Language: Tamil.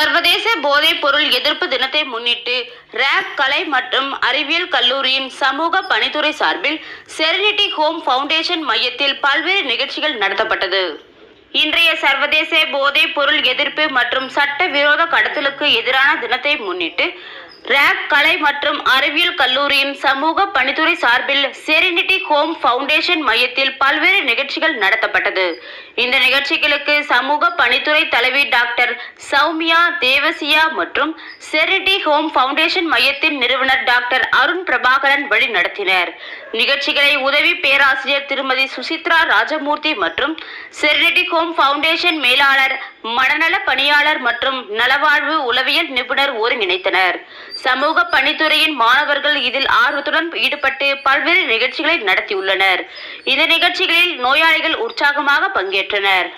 சர்வதேச போதைப் பொருள் எதிர்ப்பு தினத்தை முன்னிட்டு ரேப் கலை மற்றும் அறிவியல் கல்லூரியின் சமூக பணித்துறை சார்பில் செரினிட்டி ஹோம் ஃபவுண்டேஷன் மையத்தில் பல்வேறு நிகழ்ச்சிகள் நடத்தப்பட்டது. இன்றைய சர்வதேச போதைப் பொருள் எதிர்ப்பு மற்றும் சட்டவிரோத கடத்தலுக்கு எதிரான தினத்தை முன்னிட்டு ரேப் கலை மற்றும் அறிவியல் கல்லூரியின் சமூக பணித்துறை சார்பில் செரினிட்டி ஹோம் ஃபவுண்டேஷன் மையத்தில் பல்வேறு நிகழ்ச்சிகள் நடத்தப்பட்டது. இந்த நிகழ்ச்சிகளுக்கு சமூக பணித்துறை தலைவி டாக்டர் சௌமியா தேவசியா மற்றும் செரினிட்டி ஹோம் ஃபவுண்டேஷன் மையத்தின் நிறுவனர் டாக்டர் அருண் பிரபாகரன் வழி நடத்தினர். நிகழ்ச்சிகளை உதவி பேராசிரியர் திருமதி சுசித்ரா ராஜமூர்த்தி மற்றும் செரினிட்டி ஹோம் ஃபவுண்டேஷன் மேலாளர், மனநல பணியாளர் மற்றும் நலவாழ்வு உளவியல் நிபுணர் ஒருங்கிணைத்தனர். சமூக பணித்துறையின் மாணவர்கள் இதில் ஆர்வத்துடன் ஈடுபட்டு பல்வேறு நிகழ்ச்சிகளை நடத்தியுள்ளனர். இந்த நிகழ்ச்சிகளில் நோயாளிகள் உற்சாகமாக பங்கேற்றனர்.